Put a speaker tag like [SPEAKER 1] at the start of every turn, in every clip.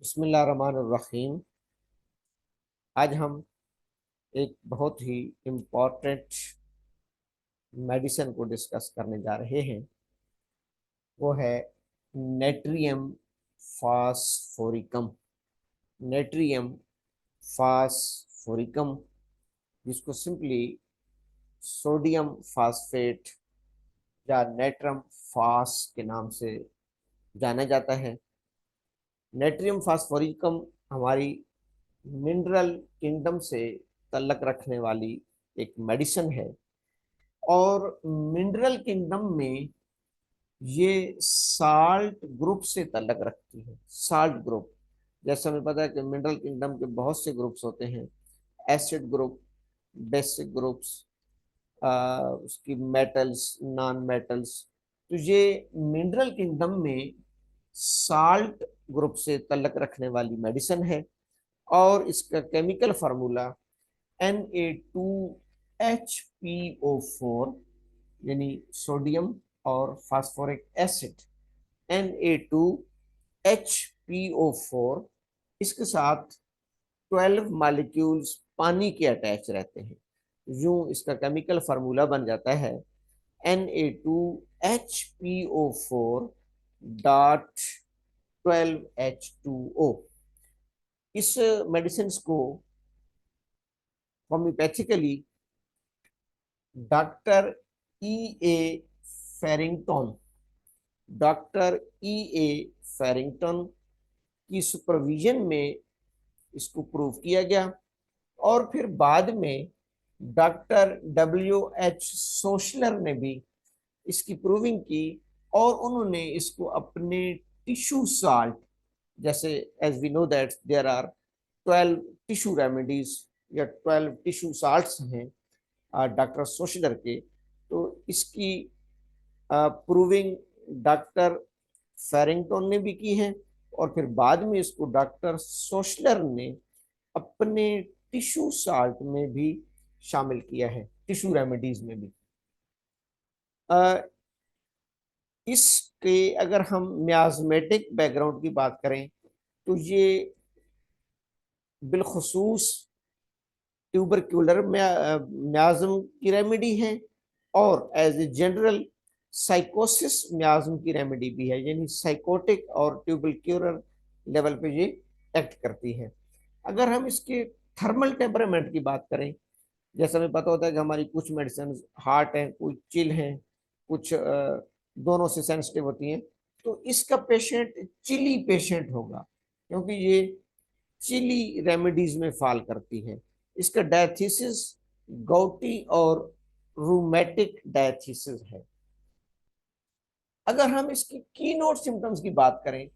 [SPEAKER 1] बिस्मिल्लाहिर्रहमानिर्रहीम। आज हम एक बहुत ही इम्पोर्टेंट मेडिसिन को डिस्कस करने जा रहे हैं। वो है नेट्रियम फास्फोरिकम। नेट्रियम फास्फोरिकम, जिसको सिंपली सोडियम फास्फेट या नेट्रम फास के नाम से जाना जाता है। नेट्रियम फास्फोरिकम हमारी मिनरल किंगडम से तल्लक रखने वाली एक मेडिसिन है, और मिनरल किंगडम में ये साल्ट ग्रुप से तल्लक रखती है। साल्ट ग्रुप, जैसे हमें पता है कि मिनरल किंगडम के बहुत से ग्रुप्स होते हैं। एसिड ग्रुप, बेसिक ग्रुप्स, उसकी मेटल्स, नॉन मेटल्स। तो ये मिनरल किंगडम में साल्ट ग्रुप से तल्लक रखने वाली मेडिसिन है, और इसका केमिकल फार्मूला Na2HPO4, यानी सोडियम और फास्फोरिक एसिड। Na2HPO4, इसके साथ 12 मॉलिक्यूल्स पानी के अटैच रहते हैं। यूं इसका केमिकल फार्मूला बन जाता है Na2HPO4 डॉट 12H2O। इस मेडिसिन को होम्योपैथिकली डॉक्टर ई ए फेरिंगटन डॉक्टर ई ए फेरिंगटन की सुपरविजन में इसको प्रूव किया गया, और फिर बाद में डॉक्टर W H सोशलर ने भी इसकी प्रूविंग की, और उन्होंने इसको अपने टिश्यू साल्ट, जैसे as we know that there are 12 tissue remedies या 12 टिश्यू साल्ट्स हैं डॉक्टर सोशलर के। तो इसकी प्रूविंग डॉक्टर फेरिंगटन ने भी की है, और फिर बाद में इसको डॉक्टर सोशलर ने अपने टिश्यू साल्ट में भी शामिल किया है, टिश्यू रेमेडीज में भी। इसके अगर हम म्याज़मेटिक बैकग्राउंड की बात करें तो ये बिलखसूस ट्यूबरक्यूलर म्याज़म की रेमेडी है, और एज ए जनरल साइकोसिस म्याज़म की रेमेडी भी है, यानी साइकोटिक और ट्यूबरक्यूलर लेवल पे ये एक्ट करती है। अगर हम इसके थर्मल टेम्परामेंट की बात करें, जैसे हमें पता होता है कि हमारी कुछ मेडिसिन हार्ट हैं, कुछ चिल हैं, कुछ दोनों से सेंसिटिव होती हैं। तो इसका पेशेंट चिली पेशेंट होगा, क्योंकि ये चिली रेमेडीज में फॉल करती है। इसका डायथीसिस गौटी और रूमेटिक डायथीसिस है। अगर हम इसकी की नोट सिम्टम्स की बात करें,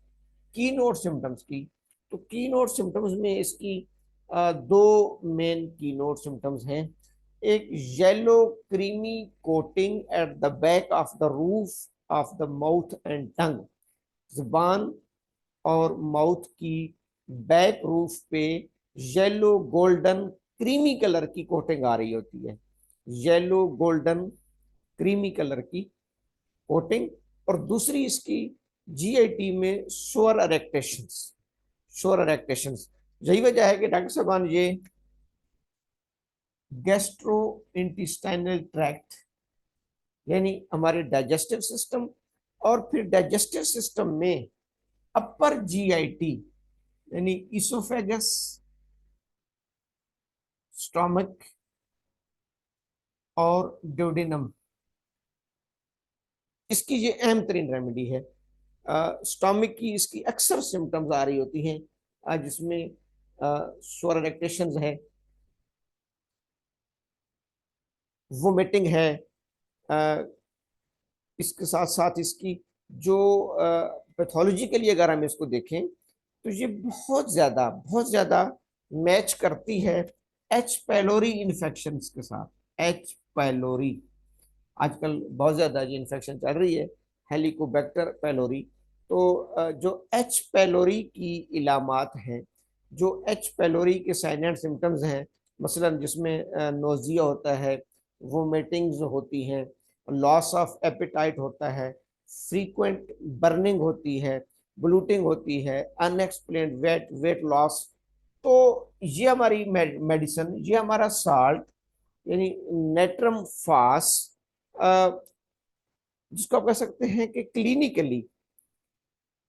[SPEAKER 1] की नोट सिम्टम्स की, तो की नोट सिम्टम्स में इसकी दो मेन की नोट सिम्टम्स हैं। एक yellow creamy coating at the back of the roof of the mouth and tongue. जुबान और माउथ की बैक रूफ पे येलो गोल्डन क्रीमी कलर की कोटिंग आ रही होती है। येलो गोल्डन क्रीमी कलर की कोटिंग। और दूसरी इसकी जीआईटी में शोर एरेक्टेशंस। शोर एरेक्टेशंस, यही वजह है कि डॉक्टर साहबान ये गैस्ट्रो इंटेस्टाइनल ट्रैक्ट, यानी हमारे डाइजेस्टिव सिस्टम, और फिर डाइजेस्टिव सिस्टम में अपर जीआईटी यानी इसोफेगस, स्टोमक और ड्यूडेनम, इसकी ये अहम तरीन रेमेडी है। स्टोमक की इसकी अक्सर सिम्टम्स आ रही होती हैं, जिसमें स्वोर इरिटेशंस है, वोमिटिंग है। इसके साथ साथ इसकी जो पैथोलॉजिकली अगर हम इसको देखें तो ये बहुत ज़्यादा मैच करती है एच पैलोरी इन्फेक्शन के साथ। एच पैलोरी आजकल बहुत ज़्यादा ये इन्फेक्शन चल रही है, हेलिकोबैक्टर पैलोरी। तो जो एच पैलोरी की इलामात हैं, जो एच पैलोरी के साइन एंड सिम्टम्स हैं, मसलन जिसमें नोजिया होता है, वोमिटिंग्स होती हैं, लॉस ऑफ एपेटाइट होता है, फ्रीक्वेंट बर्निंग होती है, ब्लूटिंग होती है, अनएक्सप्लेन्ड वेट लॉस। तो ये हमारी मेडिसिन, ये हमारा साल्ट यानी नेट्रम फास, जिसको आप कह सकते हैं कि क्लिनिकली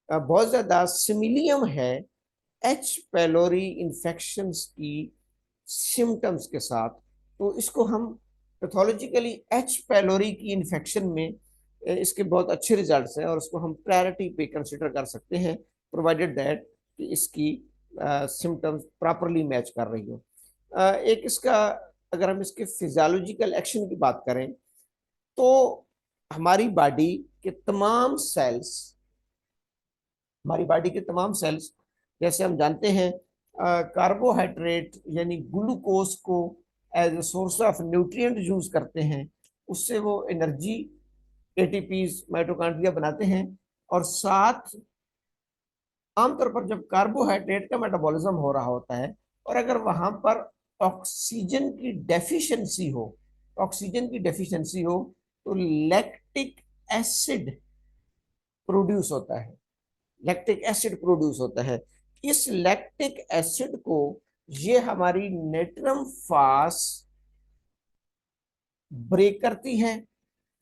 [SPEAKER 1] बहुत ज्यादा सिमिलियम है एच पेलोरी इन्फेक्शंस की सिम्टम्स के साथ। तो इसको हम पैथोलॉजिकली एच पेलोरी की इन्फेक्शन में इसके बहुत अच्छे रिजल्ट्स हैं और उसको हम प्रायोरिटी पे कंसिडर कर सकते हैं, प्रोवाइडेड दैट कि इसकी सिम्टम्स प्रॉपरली मैच कर रही हो। एक इसका, अगर हम इसके फिजियोलॉजिकल एक्शन की बात करें तो हमारी बॉडी के तमाम सेल्स, हमारी बॉडी के तमाम सेल्स, जैसे हम जानते हैं कार्बोहाइड्रेट यानी ग्लूकोज को as a source of nutrient use करते हैं, उससे वो एनर्जी एटीपीज माइटोकॉन्ड्रिया बनाते हैं। और साथ आमतौर पर जब कार्बोहाइड्रेट का मेटाबॉलिज्म हो रहा होता है और अगर वहां पर ऑक्सीजन की डेफिशिएंसी हो, ऑक्सीजन की डेफिशिएंसी हो तो लैक्टिक एसिड प्रोड्यूस होता है, लैक्टिक एसिड प्रोड्यूस होता है। इस लैक्टिक एसिड को ये हमारी नेट्रम फास ब्रेक करती है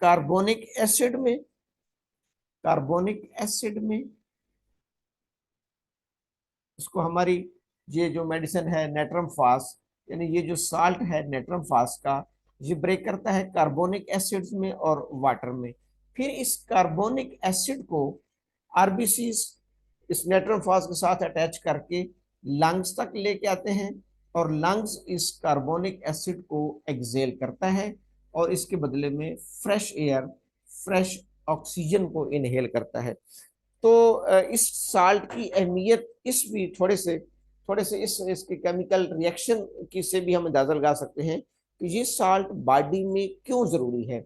[SPEAKER 1] कार्बोनिक एसिड में, कार्बोनिक एसिड में। इसको हमारी ये जो मेडिसिन है नेट्रम फास, यानी ये जो साल्ट है नेट्रम फास का, ये ब्रेक करता है कार्बोनिक एसिड्स में और वाटर में। फिर इस कार्बोनिक एसिड को आरबीसीज इस नेट्रम फास के साथ अटैच करके लंग्स तक लेके आते हैं और लंग्स इस कार्बोनिक एसिड को एक्सेल करता है और इसके बदले में फ्रेश एयर, फ्रेश ऑक्सीजन को इनहेल करता है। तो इस साल्ट की अहमियत इस भी थोड़े से इस इसके केमिकल रिएक्शन की से भी हम अंदाजा लगा सकते हैं कि ये साल्ट बॉडी में क्यों जरूरी है।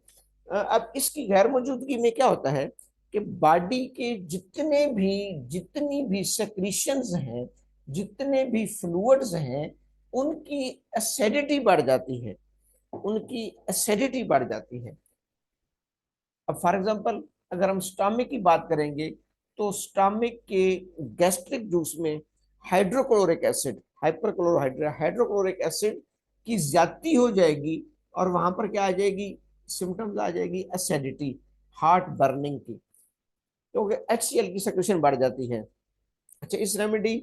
[SPEAKER 1] अब इसकी गैर मौजूदगी में क्या होता है कि बॉडी के जितनी भी सेक्रीशंस हैं, जितने भी फ्लूइड्स हैं, उनकी एसिडिटी बढ़ जाती है, उनकी एसिडिटी बढ़ जाती है। अब फॉर एग्जांपल अगर हम स्टमक की बात करेंगे तो स्टमक के गैस्ट्रिक जूस में हाइड्रोक्लोरिक एसिड, हाइड्रोक्लोरिक एसिड की ज्यादती हो जाएगी और वहां पर क्या आ जाएगी, सिम्टम्स आ जाएगी एसिडिटी, हार्ट बर्निंग की, क्योंकि HCl की सेक्रेशन बढ़ जाती है। अच्छा, इस रेमेडी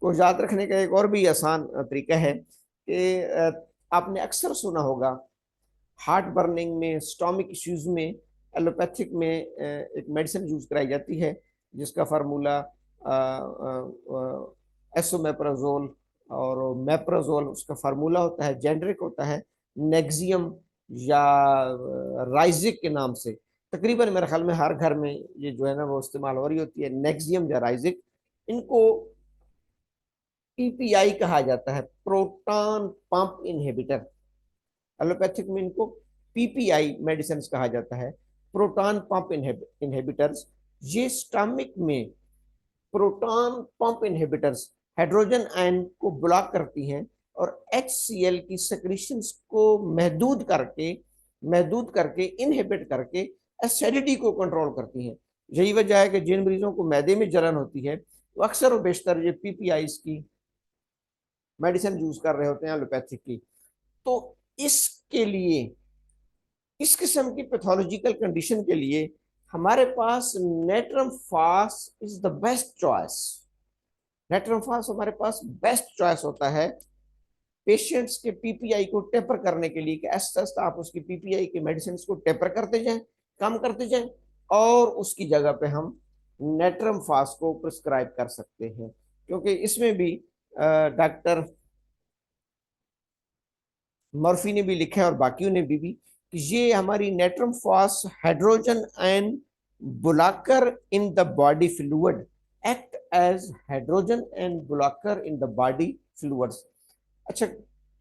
[SPEAKER 1] को याद रखने का एक और भी आसान तरीका है कि आपने अक्सर सुना होगा हार्ट बर्निंग में, स्टोमिक इश्यूज में एलोपैथिक में एक मेडिसिन यूज कराई जाती है जिसका फार्मूला एसोमेप्राजोल और मेप्राजोल, उसका फार्मूला होता है, जेनरिक होता है नेक्सियम या राइजिक के नाम से। तकरीबन मेरे ख्याल में हर घर में ये जो है ना वो इस्तेमाल हो रही होती है, नेक्सियम या राइजिक। इनको पीपीआई कहा जाता है, प्रोटॉन पंप इनहिबिटर। एलोपैथिक में इनको पीपीआई मेडिसिन कहा जाता है, प्रोटॉन पंप इनहिबिटर्स। ये स्टमक में proton pump inhibitors hydrogen ion को ब्लॉक करती हैं और HCl की सेक्रेशंस को महदूद करके इनहिबिट करके एसिडिटी को कंट्रोल करती हैं। यही वजह है कि जिन मरीजों को मैदे में जलन होती है वो अक्सर और बेशतर ये पीपीआई की मेडिसिन यूज कर रहे होते हैं एलोपैथिक की। तो इसके लिए, इस किस्म की पैथोलॉजिकल कंडीशन के लिए हमारे पास नेट्रम फास is the best choice. Natrum फास हमारे पास बेस्ट चॉइस होता है पेशेंट्स के पीपीआई को टेपर करने के लिए कि ऐसा आप उसकी पीपीआई के मेडिसिन को टेपर करते जाएं, कम करते जाएं, और उसकी जगह पे हम नेट्रम फास को प्रिस्क्राइब कर सकते हैं। क्योंकि इसमें भी डॉक्टर मर्फी ने भी लिखा है और बाकियों ने भी कि ये हमारी natrum phos hydrogen ion blocker in the body fluid, act as hydrogen and blocker in the body fluids. अच्छा,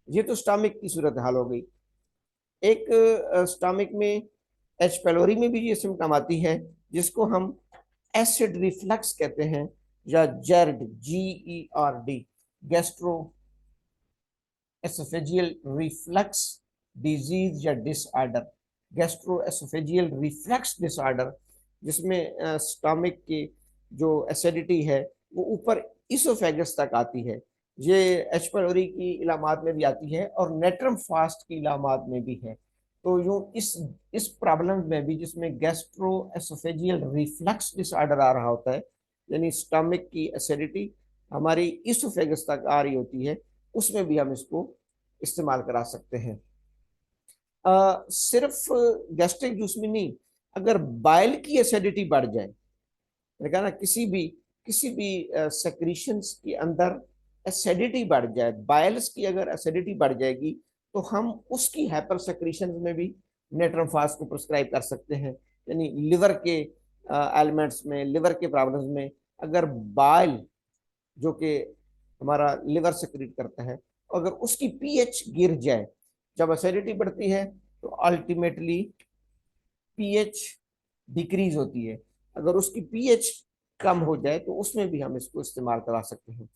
[SPEAKER 1] ये तो स्टमक की सूरत हाल हो गई। एक स्टमक में एच पेलोरी में भी ये सिम्टम आती है जिसको हम एसिड रिफ्लक्स कहते हैं या GERD, GERD, gastro oesophageal reflux disease या disorder, gastro oesophageal reflux disorder, जिसमें स्टमक के जो एसिडिटी है वो ऊपर इसोफेगस तक आती है। ये एच पाइलोरी की इलामात में भी आती है और नेट्रम फास्ट की इलामात में भी है। तो यूं इस प्रॉब्लम में भी, जिसमें गैस्ट्रो एसोफेजियल रिफ्लक्स डिसऑर्डर आ रहा होता है, यानी स्टमक की एसिडिटी हमारी इसोफेगस तक आ रही होती है, उसमें भी हम इसको इस्तेमाल करा सकते हैं। सिर्फ गैस्ट्रिक जूस में नहीं, अगर बाइल की एसिडिटी बढ़ जाए, मैंने कहा ना, किसी भी सेक्रीशंस के अंदर एसिडिटी बढ़ जाए, बाइल्स की अगर एसिडिटी बढ़ जाएगी, तो हम उसकी हाइपर सेक्रीशन में भी नेट्रम-फास्ट को प्रिस्क्राइब कर सकते हैं। यानी लिवर के एलिमेंट्स में, लिवर के प्रॉब्लम्स में अगर बाइल, जो कि हमारा लिवर सेक्रेट करता है, अगर उसकी पीएच गिर जाए, जब एसिडिटी बढ़ती है तो अल्टीमेटली पीएच डिक्रीज होती है। अगर उसकी पीएच कम हो जाए तो उसमें भी हम इसको इस्तेमाल करा सकते हैं।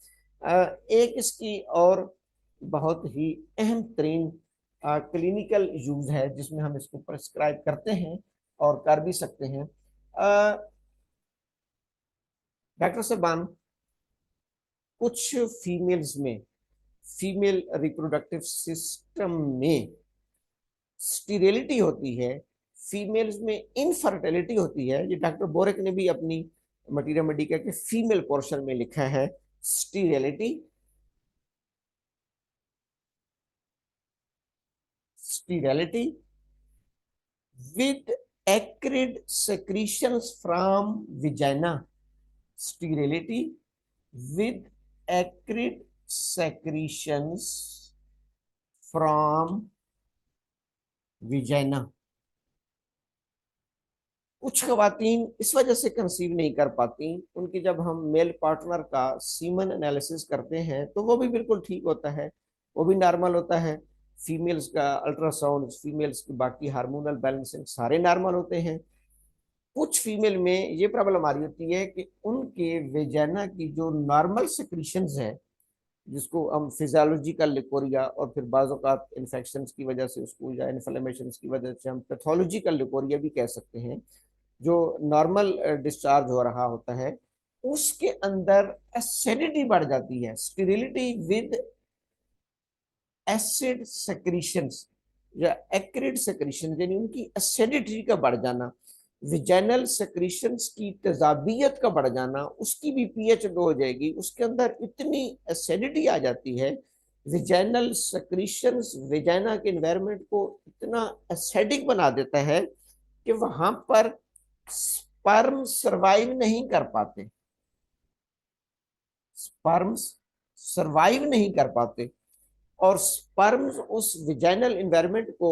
[SPEAKER 1] एक इसकी और बहुत ही अहम तरीन क्लिनिकल यूज है जिसमें हम इसको प्रिस्क्राइब करते हैं और कर भी सकते हैं। डॉक्टर साहबान, कुछ फीमेल्स में, फीमेल रिप्रोडक्टिव सिस्टम में स्टीरिलिटी होती है, फीमेल्स में इनफर्टिलिटी होती है। ये डॉक्टर बोरेक ने भी अपनी मटीरिया मेडिका के फीमेल पोर्शन में लिखा है, स्टीरिलिटी स्टीरिलिटी with acrid secretions from vagina, sterility with acrid secretions from vagina। कुछ खवातीन इस वजह से कंसीव नहीं कर पाती, उनकी जब हम मेल पार्टनर का सीमन एनालिसिस करते हैं तो वो भी बिल्कुल ठीक होता है, वो भी नॉर्मल होता है। फीमेल्स का अल्ट्रासाउंड, फीमेल्स की बाकी हार्मोनल बैलेंसिंग सारे नॉर्मल होते हैं। कुछ फीमेल में ये प्रॉब्लम आ रही होती है कि उनके वेजाना की जो नॉर्मल सिक्रीशंस है, जिसको हम फिजियोलॉजिकल लिकोरिया और फिर बाज़ इन्फेक्शन की वजह से उसको, या इन्फ्लेमेशन की वजह से हम पैथोलॉजिकल लिकोरिया भी कह सकते हैं, जो नॉर्मल डिस्चार्ज हो रहा होता है, उसके अंदर एसिडिटी बढ़ जाती है। स्टेरिलिटी विद एसिड सेक्रीशंस या एक्रिड सेक्रीशन, यानी उनकी एसिडिटी का बढ़ जाना, विजाइनल सेक्रीशंस की तेजाबियत का बढ़ जाना, उसकी भी पीएच लो हो जाएगी, उसके अंदर इतनी एसिडिटी आ जाती है, विजाइनल सेक्रीशंस विजाइना के एनवायरनमेंट को इतना एसिडिक बना देता है कि वहां पर स्पर्म सरवाइव नहीं कर पाते, स्पर्म्स सरवाइव नहीं कर पाते। और स्पर्म्स उस विजाइनल एनवायरनमेंट को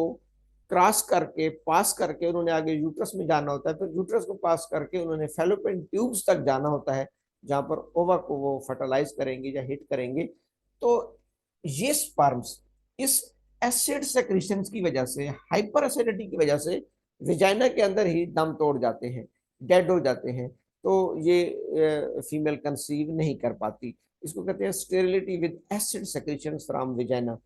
[SPEAKER 1] क्रॉस करके, पास करके उन्होंने आगे यूट्रस में जाना होता है, फिर यूट्रस को पास करके उन्होंने फैलोपियन ट्यूब्स तक जाना होता है, जहां पर ओवा को वो फर्टिलाइज करेंगे या हिट करेंगे। तो ये स्पर्म्स इस एसिड सेक्रीशन की वजह से, हाइपर एसिडिटी की वजह से विजाइना के अंदर ही दम तोड़ जाते हैं, डेड हो जाते हैं। तो ये फीमेल कंसीव नहीं कर पाती। इसको कहते हैं sterility with acid secretion from vagina.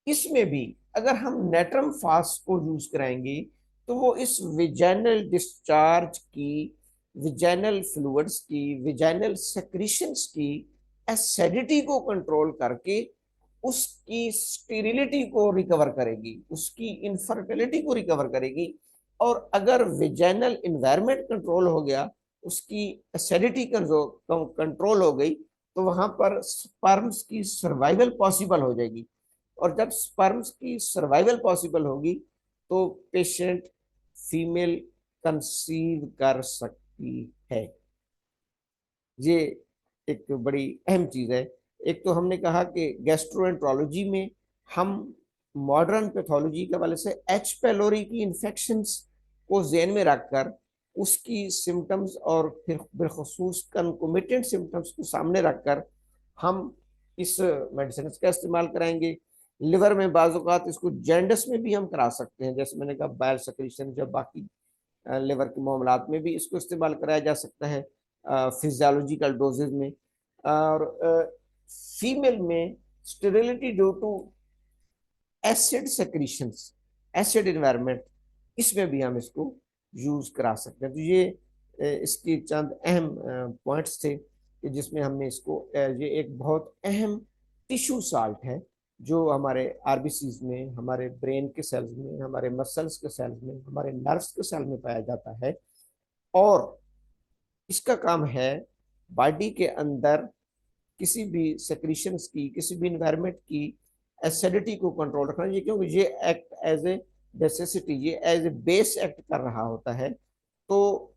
[SPEAKER 1] इसमें भी अगर हम नेट्रम फास्ट को यूज कराएंगे तो वो इस विजाइनल डिस्चार्ज की, विजाइनल फ्लूइड्स की, विजाइनल सेक्रीशंस की एसिडिटी को कंट्रोल करके उसकी स्टेरिलिटी को रिकवर करेगी, उसकी इनफर्टिलिटी को रिकवर करेगी। और अगर विजाइनल इन्वायरमेंट कंट्रोल हो गया, उसकी एसिडिटी कंट्रोल हो गई, तो वहां पर स्पर्म्स की सर्वाइवल पॉसिबल हो जाएगी। और जब स्पर्म्स की सर्वाइवल पॉसिबल होगी तो पेशेंट फीमेल कंसीव कर सकती है। ये एक बड़ी अहम चीज है। एक तो हमने कहा कि गैस्ट्रोएंट्रोलॉजी में हम मॉडर्न पैथोलॉजी के हवाले से एच पेलोरी की इन्फेक्शंस को जेन में रखकर उसकी सिम्टम्स और फिर बिलखसूस कंकोमिटेंट सिम्टम्स को सामने रखकर हम इस मेडिसिन का इस्तेमाल कराएंगे। लिवर में बाज़ इसको जैंडस में भी हम करा सकते हैं, जैसे मैंने कहा बाइल सेक्रीशन, जब बाकी लिवर के मामलात में भी इसको इस्तेमाल कराया जा सकता है फिजियोलॉजिकल डोजेज में। और फीमेल में sterility due to acid secretions, acid environment, इसमें भी हम इसको यूज करा सकते हैं। तो ये इसकी चंद अहम पॉइंट्स थे कि जिसमें हमने इसको ये एक बहुत अहम टिश्यू साल्ट है जो हमारे आरबीसीज में, हमारे ब्रेन के सेल्स में, हमारे मसल्स के सेल्स में, हमारे नर्व्स के सेल में पाया जाता है। और इसका काम है बॉडी के अंदर किसी भी सेक्रीशंस की, किसी भी इन्वायरमेंट की एसिडिटी को कंट्रोल रखना। ये क्योंकि ये एक्ट एज ए नेसेसिटी, ये एज ए बेस एक्ट कर रहा होता है। तो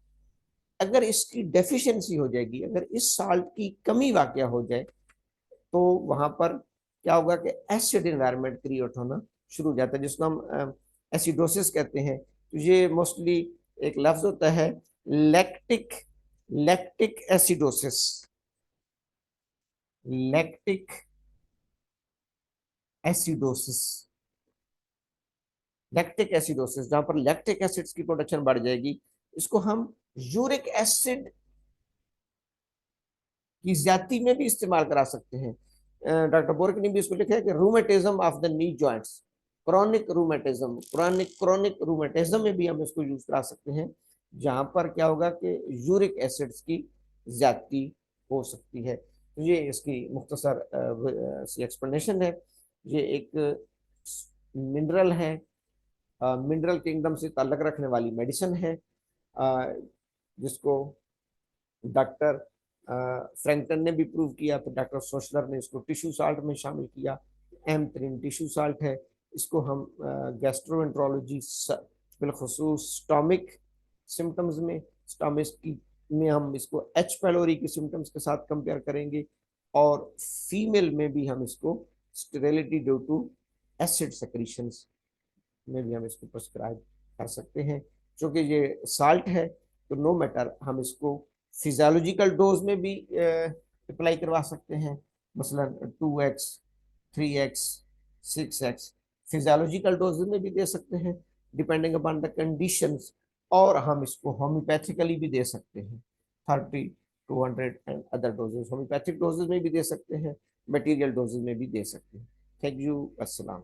[SPEAKER 1] अगर इसकी डेफिशिएंसी हो जाएगी, अगर इस साल्ट की कमी वाकया हो जाए, तो वहां पर क्या होगा कि एसिड इन्वायरमेंट क्रिएट होना शुरू हो जाता है, जिसको हम एसिडोसिस कहते हैं। तो ये मोस्टली एक लफ्ज होता है lactic lactic acidosis, lactic acidosis, lactic acidosis, जहां पर लैक्टिक एसिड्स की प्रोडक्शन बढ़ जाएगी। इसको हम यूरिक एसिड की ज्यादती में भी इस्तेमाल करा सकते हैं। डॉक्टर बोरक ने भी इसको लिखा है कि rheumatism of the knee joints, chronic rheumatism, chronic rheumatism में भी हम इसको यूज करा सकते हैं, जहां पर क्या होगा कि यूरिक एसिड्स की ज्यादती हो सकती है। तो ये इसकी मुख्तसर सी एक्सप्लेनेशन है। ये एक मिनरल है, मिनरल किंगडम से ताल्लुक रखने वाली मेडिसिन है, जिसको डॉक्टर फ्रैंकटन ने भी प्रूव किया, तो डॉक्टर सोशलर ने इसको टिश्यू साल्ट में शामिल किया। एम त्रिन टिश्यू साल्ट है। इसको हम गैस्ट्रोएंट्रोलॉजी, बिलखसूस स्टोमिक सिम्टम्स में, स्टोमिक की में हम इसको एच पैलोरी के सिम्टम्स के साथ कंपेयर करेंगे। और फीमेल में भी हम इसको sterility due to acid secretions में भी हम इसको प्रिस्क्राइब कर सकते हैं। क्योंकि ये साल्ट है, तो नो मैटर हम इसको फिजियोलॉजिकल डोज में भी अप्लाई करवा सकते हैं। मसलन 2x, 3x, 6x physiological dose में भी दे सकते हैं, डिपेंडिंग अपॉन द कंडीशंस। और हम इसको होम्योपैथिकली भी दे सकते हैं, 30, 200 and other doses homoeopathic doses में भी दे सकते हैं, मटेरियल डोजेज में भी दे सकते हैं। थैंक यू, अस्सलाम।